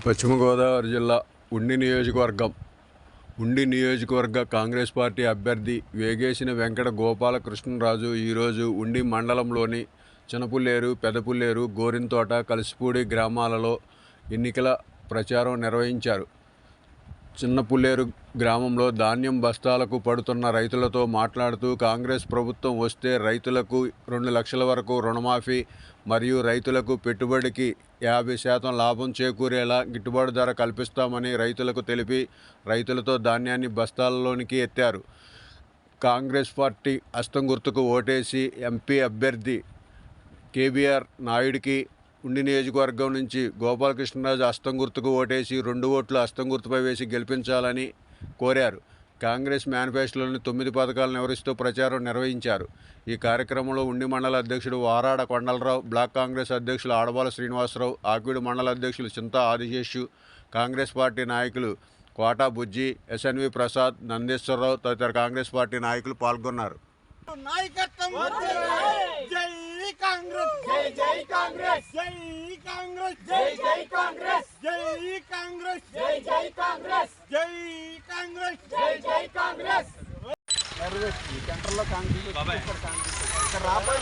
పశ్చిమ గోదావరి జిల్లా ఉండి నియోజకవర్గ కాంగ్రెస్ పార్టీ అభ్యర్థి వేగేసిన వెంకట గోపాలకృష్ణరాజు ఈరోజు ఉండి మండలంలోని చినపుల్లేరు, పెదపుల్లేరు, గోరింతోట, కలిసిపూడి గ్రామాలలో ఎన్నికల ప్రచారం నిర్వహించారు. చిన్నపుల్లేరు గ్రామంలో ధాన్యం బస్తాలకు పడుతున్న రైతులతో మాట్లాడుతూ కాంగ్రెస్ ప్రభుత్వం వస్తే రైతులకు 2 లక్షల వరకు రుణమాఫీ మరియు రైతులకు పెట్టుబడికి 50% లాభం చేకూరేలా గిట్టుబాటు ధర కల్పిస్తామని రైతులకు తెలిపి రైతులతో ధాన్యాన్ని బస్తాలలోనికి ఎత్తారు. కాంగ్రెస్ పార్టీ హస్తం గుర్తుకు ఓటేసి ఎంపీ అభ్యర్థి కేబీఆర్ నాయుడికి ఉండి నియోజకవర్గం నుంచి గోపాలకృష్ణరాజు హస్తం గుర్తుకు ఓటేసి 2 ఓట్లు హస్తం గుర్తుపై వేసి గెలిపించాలని కోరారు. కాంగ్రెస్ మేనిఫెస్టోలోని 9 పథకాలను వివరిస్తూ ప్రచారం నిర్వహించారు. ఈ కార్యక్రమంలో ఉండి మండల అధ్యక్షుడు వారాడ కొండలరావు, బ్లాక్ కాంగ్రెస్ అధ్యక్షులు ఆడబాల శ్రీనివాసరావు, ఆక్వీడు మండల అధ్యక్షులు చింతా ఆదిశేషు, కాంగ్రెస్ పార్టీ నాయకులు కోటా బుజ్జి, ఎస్ఎన్వి ప్రసాద్, నందేశ్వరరావు తదితర కాంగ్రెస్ పార్టీ నాయకులు పాల్గొన్నారు. నాయకత్వం జై కాంగ్రెస్, జై జై కాంగ్రెస్, జై కాంగ్రెస్, జై జై కాంగ్రెస్, జై కాంగ్రెస్, జై జై కాంగ్రెస్, జై కాంగ్రెస్, జై జై కాంగ్రెస్. సెంట్రల్లో కాంగ్రెస్ రాబోయే